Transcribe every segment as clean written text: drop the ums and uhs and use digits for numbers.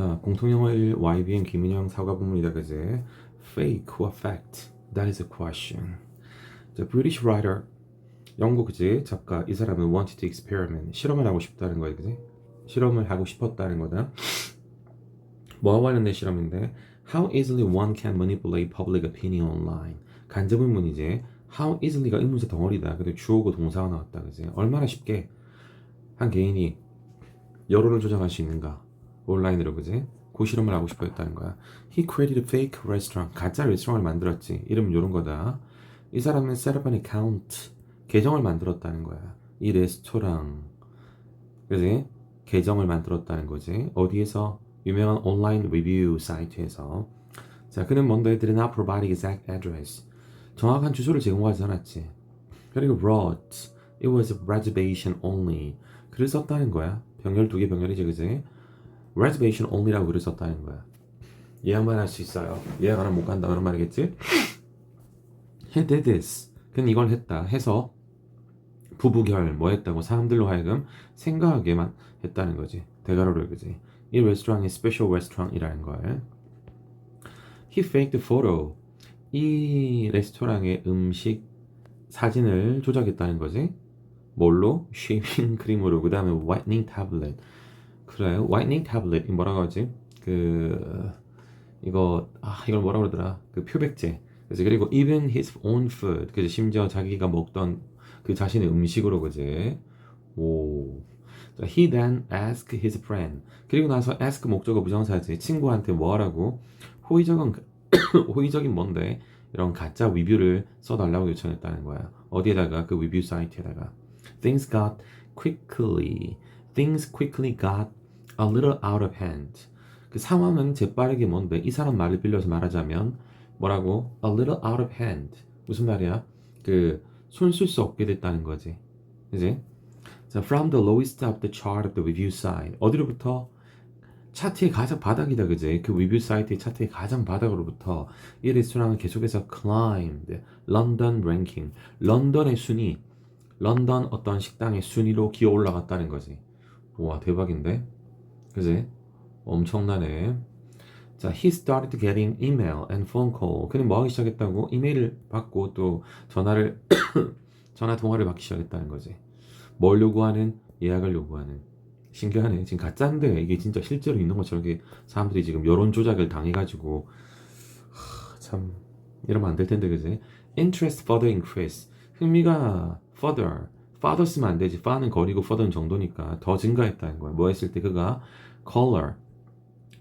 자, 공통영어 1 YBN 김인영 사과 부문이다 그지? Fake or fact? That is a question. 자, British writer 영국 그지? 작가 이 사람은 wanted to experiment 실험을 하고 싶다는 거야 그지? 실험을 하고 싶었다는 거다. 뭐와 관련된 실험인데 How easily one can manipulate public opinion online. 간접 의문이지. How easily가 의문사 덩어리다. 근데 주어고 동사가 나왔다 그지? 얼마나 쉽게 한 개인이 여론을 조작할 수 있는가? 온라인으로 그지? 그 실험을 하고 싶어 했다는 거야. He created a fake restaurant. 가짜 레스토랑을 만들었지. 이름은 요런 거다. 이 사람은 set up an account. 계정을 만들었다는 거야. 이 레스토랑. 그지? 계정을 만들었다는 거지. 어디에서? 유명한 온라인 리뷰 사이트에서. 자, 그는 뭔데? Did not provide exact address. 정확한 주소를 제공하지 않았지. 그리고 wrote. It was a reservation only. 글을 썼다는 거야. 병렬 두 개 병렬이지 그지? reservation only라고 글을 썼다는 거야. 예약만 할 수 있어요. 예약 안 하면 못 간다 그런 말이겠지? He did this. 그는 이걸 했다. 해서 부부결 뭐 했다고 사람들로 하여금 생각하게만 했다는 거지. 대가로를 그지? 이 레스토랑이 스페셜 레스토랑이라는 걸. He faked the photo. 이 레스토랑의 음식 사진을 조작했다는 거지. 뭘로? 쉐이빙 크림으로. 그 다음에 화이트닝 타블렛. 그래, 화이트닝 타블렛 이 뭐라고 하지? 이걸 뭐라 그러더라? 그 표백제. 그래서 그리고 even his own food. 그래서 심지어 자기가 먹던 그 자신의 음식으로 그지? 오. 자, he then asked his friend. 그리고 나서 ask 목적어 부정사지. 친구한테 뭐 하라고? 호의적인 호의적인 뭔데? 이런 가짜 리뷰를 써달라고 요청했다는 거야. 어디에다가? 그 리뷰 사이트에다가. Things quickly got a little out of hand. 그 상황은 재빠르게 뭔데? 이 사람 말을 빌려서 말하자면 뭐라고? A little out of hand. 무슨 말이야? 그 손 쓸 수 없게 됐다는 거지. 그지? 자, from the lowest of the chart of the review site. 어디로부터? 차트의 가장 바닥이다 그지? 그 리뷰 사이트의 차트의 가장 바닥으로부터 이 레스토랑은 계속해서 climbed London ranking. 런던의 순위, 런던 어떤 식당의 순위로 기어 올라갔다는 거지. 와, 대박인데? 그지? 엄청나네. 자, he started getting email and phone call. 그는 뭐 하기 시작했다고? 이메일을 받고 또 전화 통화를 받기 시작했다는 거지. 뭘 요구하는? 예약을 요구하는. 신기하네. 지금 가짜인데 이게 진짜 실제로 있는 것처럼 이게 사람들이 지금 여론 조작을 당해가지고 참 이러면 안 될 텐데 그지? Interest further increase. 흥미가 further 쓰면 안 되지. far는 거리고 further는 정도니까 더 증가했다는 거야. 뭐 했을 때 그가 caller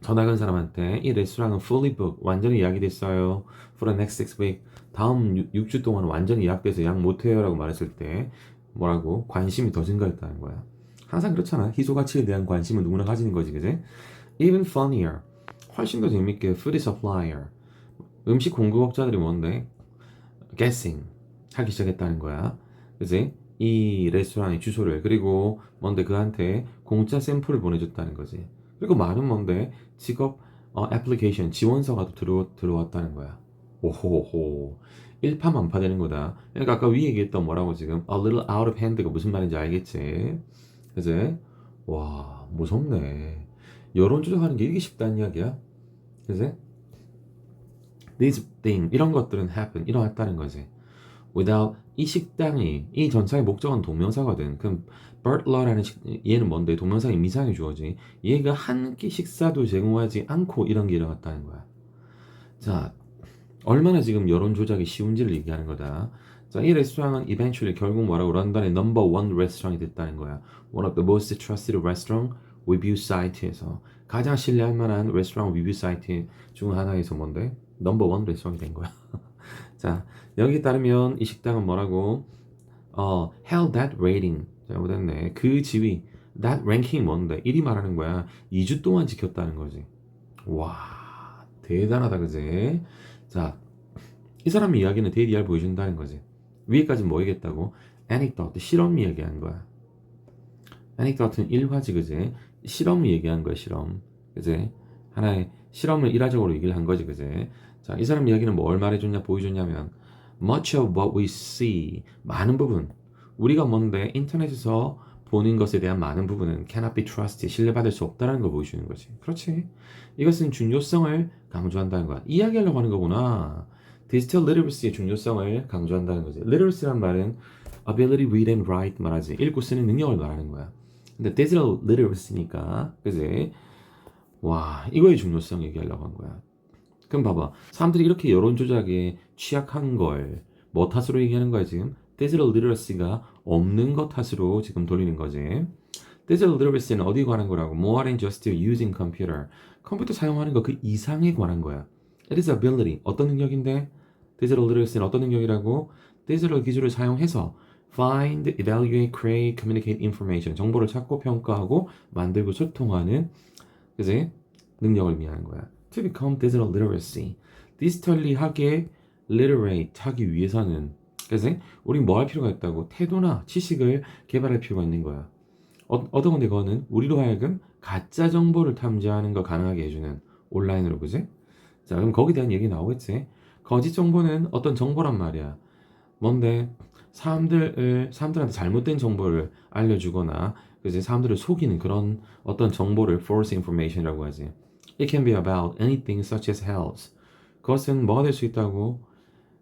전화 건 사람한테 이 레스토랑은 fully booked 완전히 예약이 됐어요. For the next 6 weeks 다음 6주 동안 완전히 예약돼서 예약 못해요 라고 말했을 때 뭐라고? 관심이 더 증가했다는 거야. 항상 그렇잖아. 희소 가치에 대한 관심은 누구나 가지는 거지, 그지? Even funnier. 훨씬 더 재밌게 food supplier. 음식 공급업자들이 뭔데? guessing 하기 시작했다는 거야. 그지? 이 레스토랑의 주소를 그리고 뭔데 그한테 공짜 샘플을 보내줬다는 거지. 그리고 많은 뭔데 직업 애플리케이션 지원서가 들어왔다는 거야. 오호호 일파만파되는 거다. 그러니까 아까 위에 얘기했던 뭐라고 지금 a little out of hand가 무슨 말인지 알겠지? 그지? 와 무섭네. 여론 조작하는 게 이렇게 쉽다는 이야기야? 그지? These things 이런 것들은 happen 일어났다는 거지. without 이 식당이 이 전차의 목적은 동명사거든. 그럼 butler라는 얘는 뭔데? 동명사의 미상의 주어지. 얘가 한 끼 식사도 제공하지 않고 이런 게 일어났다는 거야. 자, 얼마나 지금 여론 조작이 쉬운지를 얘기하는 거다. 자, 이 레스토랑은 eventually 결국 뭐라고 런던의 넘버 원 레스토랑이 됐다는 거야. One of the most trusted restaurant review 사이트에서 가장 신뢰할 만한 레스토랑 리뷰 사이트 중 하나에서 뭔데? 넘버 원 레스토랑이 된 거야. 자, 여기 따르면 이 식당은 뭐라고? held that rating. 잘못했네. 그 지위, that ranking 뭔데? 1위 말하는 거야. 2주 동안 지켰다는 거지. 와, 대단하다, 그지? 자, 이 사람 이야기는 데이디알 보여준다는 거지. 위에까지 뭐 얘기했다고? anecdote, 실험 얘기한 거야. anecdote는 일화지, 그지? 실험 얘기한 거야, 실험. 그지? 하나의 실험을 일화적으로 얘기를 한 거지, 그지? 자, 이 사람 이야기는 뭘 말해줬냐, 보여줬냐면 much of what we see, 많은 부분 우리가 뭔데 인터넷에서 보는 것에 대한 많은 부분은 cannot be trusted, 신뢰받을 수 없다는 걸 보여주는 거지. 그렇지. 이것은 중요성을 강조한다는 거야. 이야기하려고 하는 거구나. 디지털 리터러시의 중요성을 강조한다는 거지. literacy란 말은 ability read and write 말하지. 읽고 쓰는 능력을 말하는 거야. 근데 디지털 리터러시니까 그지? 와, 이거의 중요성 얘기하려고 한 거야. 그럼 봐봐. 사람들이 이렇게 여론 조작에 취약한 걸 뭐 탓으로 얘기하는 거야, 지금? 디지털 리터러시가 없는 것 탓으로 지금 돌리는 거지. 디지털 리터러시는 어디에 관한 거라고? More than just using computer. 컴퓨터 사용하는 거 그 이상에 관한 거야. It is ability. 어떤 능력인데? 디지털 리터러시는 어떤 능력이라고? 디지털 기술을 사용해서 find, evaluate, create, communicate information. 정보를 찾고 평가하고 만들고 소통하는 그지? 능력을 의미하는 거야. To become digital literacy. 디지털리하게 literate 하기 위해서는 그지? 우리 뭐 할 필요가 있다고? 태도나 지식을 개발할 필요가 있는 거야. 어떤 건데 그거는 우리로 하여금 가짜 정보를 탐지하는 거 가능하게 해주는 온라인으로 그지? 자 그럼 거기에 대한 얘기 나오겠지? 거짓 정보는 어떤 정보란 말이야. 뭔데 사람들한테 잘못된 정보를 알려주거나 그지 사람들을 속이는 그런 어떤 정보를 false information이라고 하지. It can be about anything such as health. 그것은 뭐가 될 수 있다고?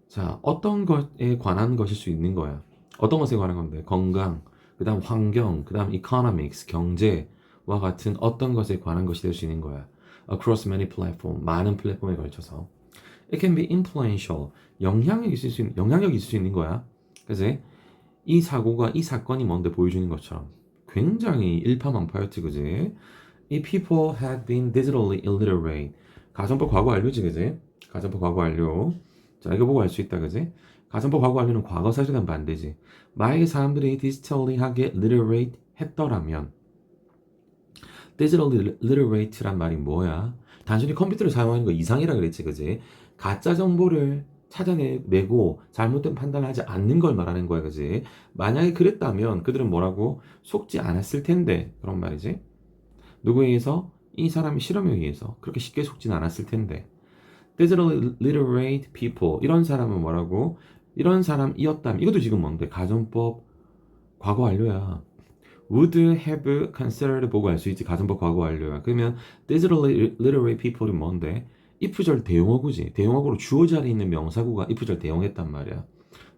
자, 어떤 것에 관한 것일 수 있는 거야. 어떤 것에 관한 건데? 건강, 그다음 환경, 그다음 economics, 경제와 같은 어떤 것에 관한 것이 될 수 있는 거야. Across many platforms, 많은 플랫폼에 걸쳐서. It can be influential, 영향력이 있을 수 있는 거야. 그지? 이 사고가, 이 사건이 뭔데 보여주는 것처럼 굉장히 일파만파였지, 그지? 이 people had been digitally illiterate. 가정법 과거 완료지, 그지? 가정법 과거 완료. 자, 이거 보고 알 수 있다, 그지? 가정법 과거 완료는 과거 사실은 반대지. 만약에 사람들이 디지털리하게 literate 했더라면, digital literate란 말이 뭐야? 단순히 컴퓨터를 사용하는 거 이상이라 그랬지, 그지? 가짜 정보를 찾아내고 잘못된 판단을 하지 않는 걸 말하는 거야, 그지? 만약에 그랬다면 그들은 뭐라고? 속지 않았을 텐데, 그런 말이지. 누구에 의해서? 이 사람의 실험에 의해서 그렇게 쉽게 속진 않았을 텐데. Digital literate people 이런 사람은 뭐라고? 이런 사람이었다면 이것도 지금 뭔데? 가정법 과거 완료야. Would have considered 보고 알 수 있지. 가정법 과거 완료야. 그러면 digital literate people이 뭔데? if절 대용어구지. 대용어구로 주어 자리에 있는 명사구가 if절 대용했단 말이야.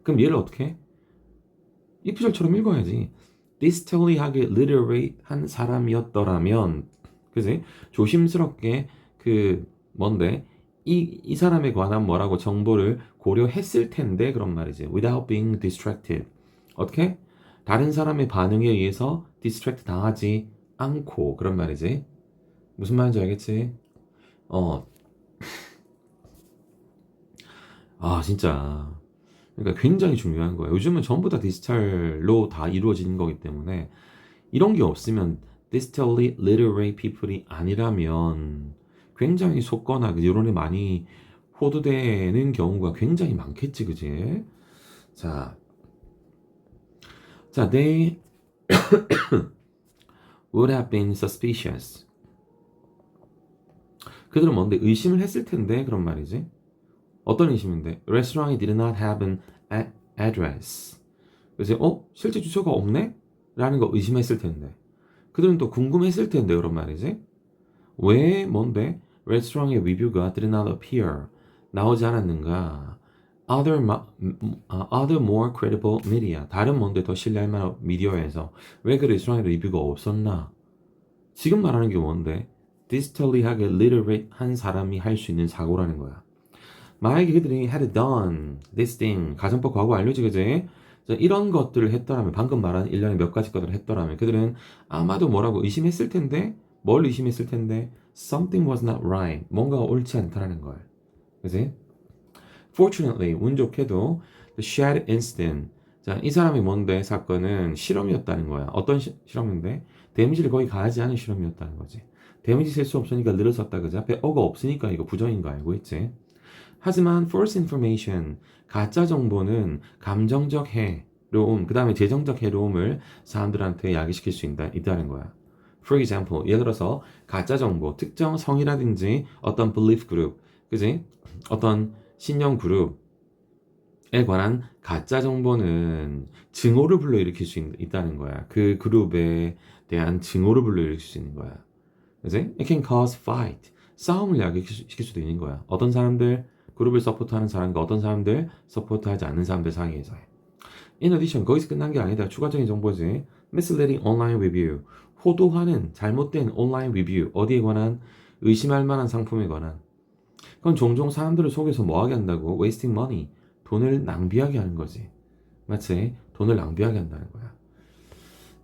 그럼 얘를 어떻게 해? if절처럼 읽어야지. digitally literate 한 사람이었더라면 그지? 조심스럽게 그 뭔데? 이 사람에 관한 뭐라고 정보를 고려했을 텐데 그런 말이지. Without being distracted. 어떻게? 다른 사람의 반응에 의해서 distract 당하지 않고 그런 말이지. 무슨 말인지 알겠지? 어, 진짜. 그러니까 굉장히 중요한 거예요. 요즘은 전부 다 디지털로 다 이루어지는 거기 때문에 이런 게 없으면 digitally literate people이 아니라면 굉장히 속거나 그 여론에 많이 호도되는 경우가 굉장히 많겠지, 그지? 자, they would have been suspicious. 그들은 뭔데 의심을 했을 텐데 그런 말이지. 어떤 의심인데? Restaurant did not have an address. 그래서 실제 주소가 없네? 라는 거 의심했을 텐데. 그들은 또 궁금했을 텐데 그런 말이지. 왜 뭔데? 레스토랑의 리뷰가 did not appear. 나오지 않았는가? Other more credible media. 다른 뭔데 더 신뢰할 만한 미디어에서 왜 그 레스토랑의 리뷰가 없었나? 지금 말하는 게 뭔데? 디지털리하게 literate 한 사람이 할 수 있는 사고라는 거야. 만약에 그들이 had done this thing, 가정법 과거 완료지, 그지? 이런 것들을 했더라면, 방금 말한 일련의 몇 가지 것들을 했더라면, 그들은 아마도 뭐라고 의심했을 텐데, 뭘 의심했을 텐데, something was not right. 뭔가가 옳지 않다라는 걸. 그지? Fortunately, 운 좋게도, the shared incident. 자, 이 사람이 뭔데, 사건은 실험이었다는 거야. 어떤 실험인데? 데미지를 거의 가하지 않은 실험이었다는 거지. 데미지 셀 수 없으니까 늘어섰다, 그지? 앞에 어가 없으니까 이거 부정인 거 알고 있지? 하지만 false information, 가짜 정보는 감정적 해로움, 그 다음에 재정적 해로움을 사람들한테 야기시킬 수 있다는 거야. For example, 예를 들어서 가짜 정보, 특정 성이라든지 어떤 belief group, 그지? 어떤 신념 그룹, 에 관한 가짜 정보는 증오를 불러일으킬 수 있다는 거야. 그 그룹에 대한 증오를 불러일으킬 수 있는 거야. 그지? It can cause fight. 싸움을 야기시킬 수도 있는 거야. 어떤 사람들 그룹을 서포트하는 사람과 어떤 사람들 서포트하지 않는 사람들 사이에서. In addition, 거기서 끝난 게 아니다. 추가적인 정보지. Misleading online review. 호도하는 잘못된 온라인 리뷰. 어디에 관한 의심할 만한 상품에 관한. 그건 종종 사람들을 속여서 뭐하게 한다고? Wasting money. 돈을 낭비하게 하는 거지. 맞지? 돈을 낭비하게 한다는 거야.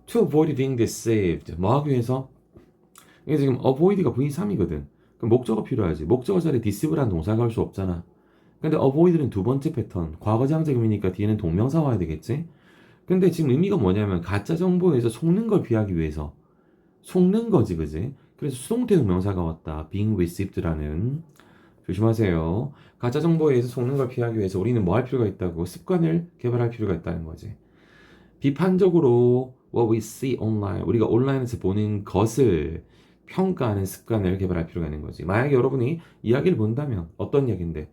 To avoid being deceived. 뭐하기 위해서? 이게 지금 avoid가 V3이거든. 그럼 목적어 필요하지. 목적어 자리에 deceive라는 동사가 할 수 없잖아. 근데 avoid는 두 번째 패턴. 과거장제금이니까 뒤에는 동명사 와야 되겠지? 근데 지금 의미가 뭐냐면 가짜 정보에서 속는 걸 피하기 위해서. 속는 거지, 그지? 그래서 수동태 동명사가 왔다. being received라는. 조심하세요. 가짜 정보에 의해서 속는 걸 피하기 위해서 우리는 뭐 할 필요가 있다고? 습관을 개발할 필요가 있다는 거지. 비판적으로 what we see online, 우리가 온라인에서 보는 것을 평가하는 습관을 개발할 필요가 있는 거지. 만약에 여러분이 이야기를 본다면 어떤 이야기인데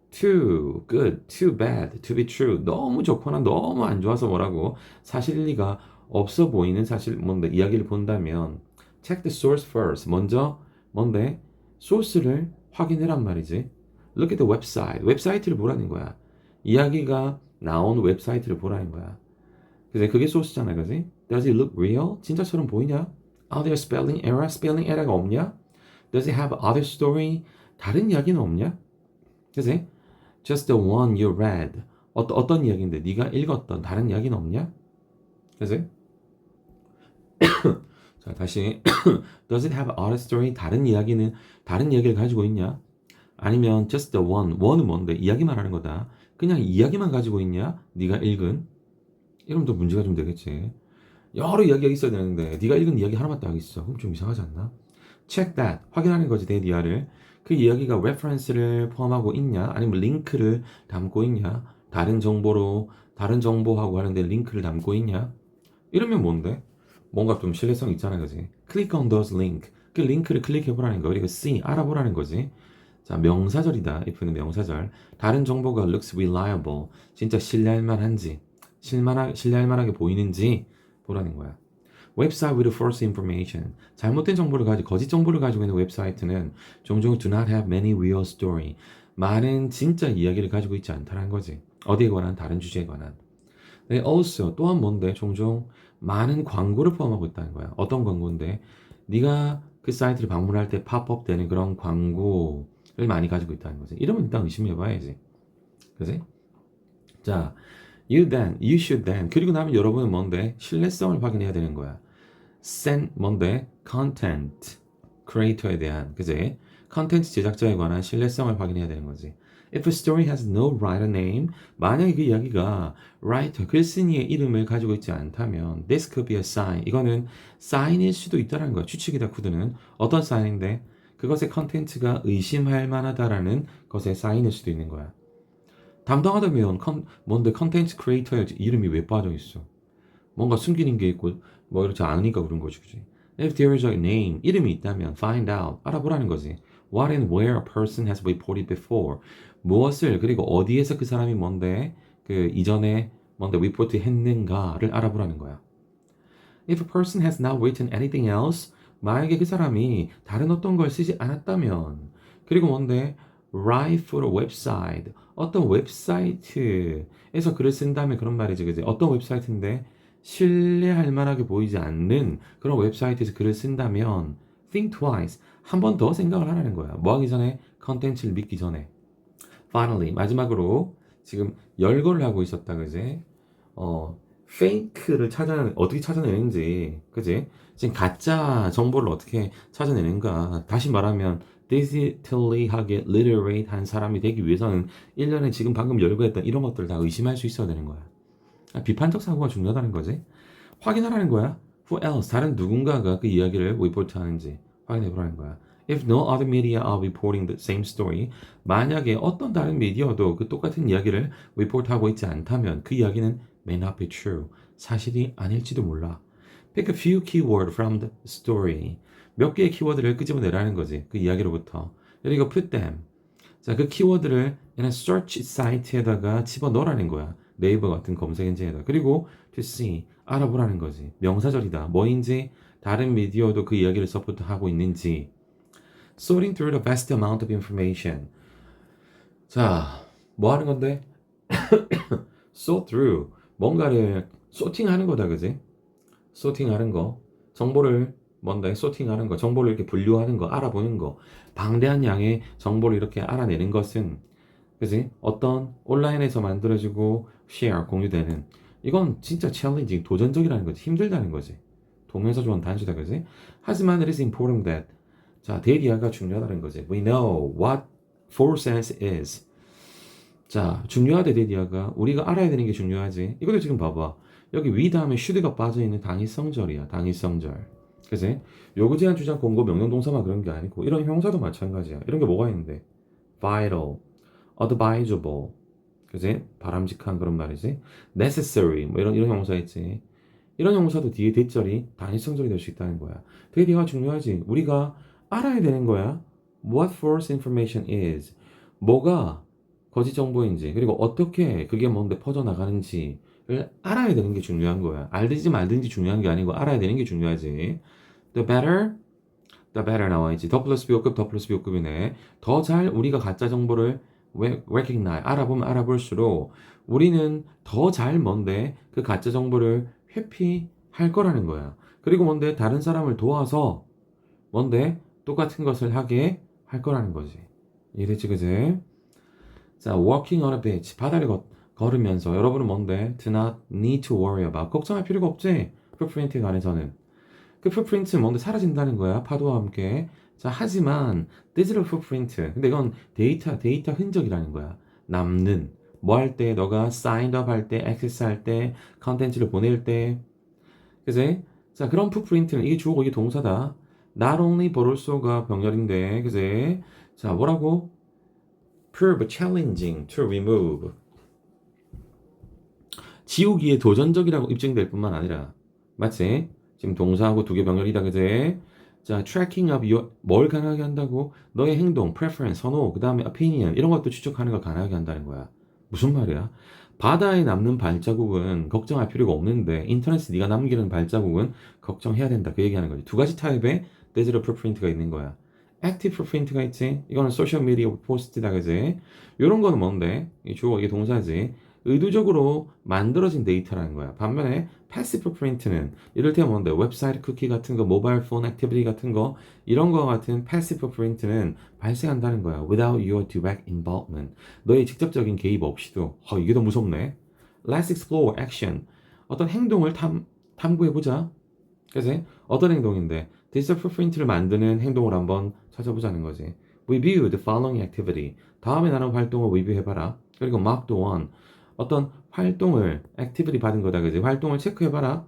too good, too bad, to be true 너무 좋거나 너무 안 좋아서 뭐라고 사실리가 없어 보이는 사실 뭔데 이야기를 본다면 check the source first. 먼저 뭔데 소스를 확인해란 말이지. Look at the website. 웹사이트를 보라는 거야. 이야기가 나온 웹사이트를 보라는 거야. 그래서 그게 소스잖아, 그지? Does it look real? 진짜처럼 보이냐? Are there spelling error? spelling error가 없냐? Does it have other story? 다른 이야기는 없냐? 그지? Just the one you read. 어떤 이야기인데 네가 읽었던 다른 이야기는 없냐? 그지? 자, 다시 Does it have other story? 다른 이야기를 가지고 있냐? 아니면 just the one. one은 뭔데? 이야기만 하는 거다. 그냥 이야기만 가지고 있냐? 네가 읽은? 이러면 또 문제가 좀 되겠지. 여러 이야기가 있어야 되는데 네가 읽은 이야기 하나만 딱 있어. 그럼 좀 이상하지 않나? Check that. 확인하는 거지, 데이디아를. 그 이야기가 reference를 포함하고 있냐? 아니면 링크를 담고 있냐? 다른 정보하고 하는데 링크를 담고 있냐? 이러면 뭔데? 뭔가 좀 신뢰성 있잖아, 그지? Click on those link. 그 링크를 클릭해보라는 거. 그리고 see, 알아보라는 거지. 자, 명사절이다. if는 명사절. 다른 정보가 looks reliable. 진짜 신뢰할 만한지, 신뢰할 만하게 보이는지 보라는 거야. 웹사이트 with false information. 잘못된 정보를 거짓 정보를 가지고 있는 웹사이트는 종종 do not have many real story. 많은 진짜 이야기를 가지고 있지 않다는 거지. 어디에 관한 다른 주제에 관한. 네, also 또한 뭔데 종종 많은 광고를 포함하고 있다는 거야. 어떤 광고인데 네가 그 사이트를 방문할 때 팝업 되는 그런 광고를 많이 가지고 있다는 거지. 이러면 일단 의심해봐야지. 그지? 자, you should then. 그리고 나면 여러분은 뭔데 신뢰성을 확인해야 되는 거야. 뭔데 content creator에 대한 그지? 컨텐츠 제작자에 관한 신뢰성을 확인해야 되는 거지. If a story has no writer name, 만약에 그 이야기가 writer, 글쓴이의 이름을 가지고 있지 않다면 this could be a sign. 이거는 sign일 수도 있다는 거야. 추측이다 쿠드는. 어떤 sign인데? 그것의 컨텐츠가 의심할 만하다라는 것의 sign일 수도 있는 거야. 당당하다면 뭔데 컨텐츠 크리에이터의 이름이 왜 빠져 있어? 뭔가 숨기는 게 있고 뭐 이렇지 않으니까 그런 거지, 그지? If there is a name, 이름이 있다면 find out, 알아보라는 거지. What and where a person has reported before. 무엇을 그리고 어디에서 그 사람이 뭔데 그 이전에 뭔데 리포트 했는가를 알아보라는 거야. If a person has not written anything else, 만약에 그 사람이 다른 어떤 걸 쓰지 않았다면 그리고 뭔데 write for a website, 어떤 웹사이트에서 글을 쓴다면 그런 말이지, 그지? 어떤 웹사이트인데 신뢰할 만하게 보이지 않는 그런 웹사이트에서 글을 쓴다면 think twice, 한 번 더 생각을 하라는 거야. 뭐 하기 전에? 컨텐츠를 믿기 전에. Finally, 마지막으로 지금 열거를 하고 있었다, 그지? 페이크를 어떻게 찾아내는지, 그지? 지금 가짜 정보를 어떻게 찾아내는가? 다시 말하면 디지털리하게 literate 한 사람이 되기 위해서는 1년에 지금 방금 열거했던 이런 것들을 다 의심할 수 있어야 되는 거야. 비판적 사고가 중요하다는 거지. 확인하라는 거야. Who else? 다른 누군가가 그 이야기를 리포트하는지 확인해보라는 거야. If no other media are reporting the same story, 만약에 어떤 다른 미디어도 그 똑같은 이야기를 리포트하고 있지 않다면 그 이야기는 may not be true. 사실이 아닐지도 몰라. Pick a few keywords from the story. 몇 개의 키워드를 끄집어내라는 거지. 그 이야기로부터. 그리고 put them. 자, 그 키워드를 in a search site에다가 집어넣으라는 거야. 네이버 같은 검색 엔진에다. 그리고 to see, 알아보라는 거지. 명사절이다. 뭐인지, 다른 미디어도 그 이야기를 서포트하고 있는지. sorting through the vast amount of information. 자, 뭐 하는 건데? sort through. 뭔가를 소팅하는 거다, 그지? 소팅하는 거. 정보를 뭔데? 소팅하는 거. 정보를 이렇게 분류하는 거, 알아보는 거. 방대한 양의 정보를 이렇게 알아내는 것은 그지? 어떤 온라인에서 만들어지고 share, 공유되는 이건 진짜 challenging, 도전적이라는 거지. 힘들다는 거지. 동명사 조원 단수다, 그지? 하지만 it is important that 자, 데이터가 중요하다는 거지. We know what for sense is. 자, 중요하대 데이터가 우리가 알아야 되는 게 중요하지. 이것도 지금 봐봐. 여기 we 다음에 should가 빠져있는 당위성절이야. 당위성절. 그지? 요구 제한 주장 공고 명령 동사만 그런 게 아니고 이런 형사도 마찬가지야. 이런 게 뭐가 있는데? vital, advisable, 그지? 바람직한 그런 말이지. necessary, 뭐 이런 형사 있지. 이런 형사도 뒤에 대절이 단위성절이 될 수 있다는 거야. 되게 대화 중요하지. 우리가 알아야 되는 거야. What false information is. 뭐가 거짓 정보인지, 그리고 어떻게 그게 뭔데 퍼져나가는지를 알아야 되는 게 중요한 거야. 알든지 말든지 중요한 게 아니고 알아야 되는 게 중요하지. The better 나와 있지. 더 플러스 비호급, 더 플러스 비호급이네. 더 잘 우리가 가짜 정보를 recognize, 알아보면 알아볼수록 우리는 더 잘 뭔데 그 가짜 정보를 회피할 거라는 거야. 그리고 뭔데 다른 사람을 도와서 뭔데 똑같은 것을 하게 할 거라는 거지. 이해됐지, 그지? 자, walking on a beach, 바다를 걸으면서 여러분은 뭔데 do not need to worry about, 걱정할 필요가 없지. footprint에 관해서는. 그 footprint은 뭔데 사라진다는 거야, 파도와 함께. 자, 하지만 digital footprint, 근데 이건 데이터 흔적이라는 거야. 남는 뭐 할 때, 너가 signed up 할 때, access 할 때, 컨텐츠를 보낼 때, 그지? 자, 그런 footprint는 이게 주어고 이게 동사다. not only but also가 병렬인데, 그지? 자, 뭐라고? prove challenging to remove. 지우기에 도전적이라고 입증될 뿐만 아니라, 맞지? 지금 동사하고 두 개 병렬이다, 그제? 자, tracking of your, 뭘 가능하게 한다고? 너의 행동, preference, 선호, 그 다음에 opinion, 이런 것도 추적하는 걸 가능하게 한다는 거야. 무슨 말이야? 바다에 남는 발자국은 걱정할 필요가 없는데, 인터넷에 네가 남기는 발자국은 걱정해야 된다. 그 얘기하는 거지. 두 가지 타입의 digital footprint가 있는 거야. active footprint가 있지? 이거는 소셜 미디어 포스트다, 그지? 요런 거는 뭔데? 이 주어, 이게 동사지. 의도적으로 만들어진 데이터라는 거야. 반면에 passive footprint는 이를테면 뭔데? 웹사이트 쿠키 같은 거, 모바일 폰 액티비티 같은 거, 이런 거 같은 passive footprint는 발생한다는 거야. without your direct involvement. 너의 직접적인 개입 없이도. 이게 더 무섭네. Let's explore action. 어떤 행동을 탐구해보자. 그치? 어떤 행동인데? 디지털 풋프린트를 만드는 행동을 한번 찾아보자는 거지. Review the following activity. 다음에 나는 활동을 리뷰해봐라. 그리고 mark the one. 어떤 활동을 activity 받은 거다, 그지? 활동을 체크해봐라.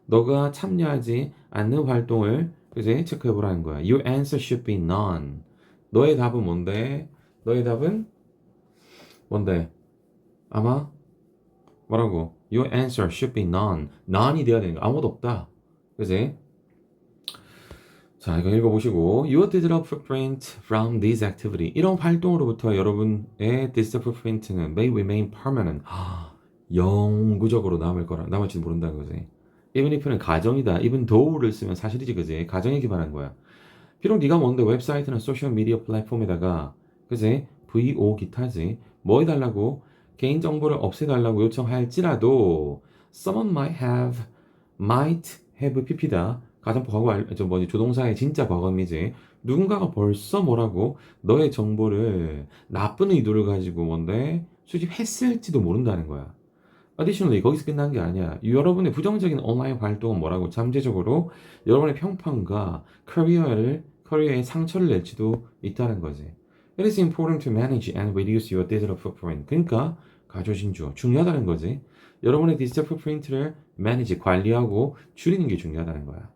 너가 참여하지 않는 활동을, 그지? 체크해보라는 거야. Your answer should be none. 너의 답은 뭔데? 너의 답은 뭔데? 아마 뭐라고? Your answer should be none. none이 돼야 되는 거. 아무도 없다. 그지? 자, 이거 읽어보시고 Your digital footprint from this activity. 이런 활동으로부터 여러분의 digital footprint는 may remain permanent. 영구적으로 남을지도 모른다는 거지. Even if는 가정이다. even though를 쓰면 사실이지, 그지? 가정에 기반한 거야. 비록 네가 뭔데 웹사이트나 소셜 미디어 플랫폼에다가, 그지? VO 기타지. 뭐 해달라고? 개인정보를 없애달라고 요청할지라도 someone might have PP다. 가정법 과거 조동사의 진짜 과거이지. 누군가가 벌써 뭐라고 너의 정보를 나쁜 의도를 가지고 뭔데 수집했을지도 모른다는 거야. Additionally, 거기서 끝난 게 아니야. 여러분의 부정적인 온라인 활동은 뭐라고? 잠재적으로 여러분의 평판과 커리어의 상처를 낼지도 있다는 거지. It is important to manage and reduce your digital footprint. 그러니까 가조신주어 중요하다는 거지. 여러분의 디지털 풋프린트를 manage, 관리하고 줄이는 게 중요하다는 거야.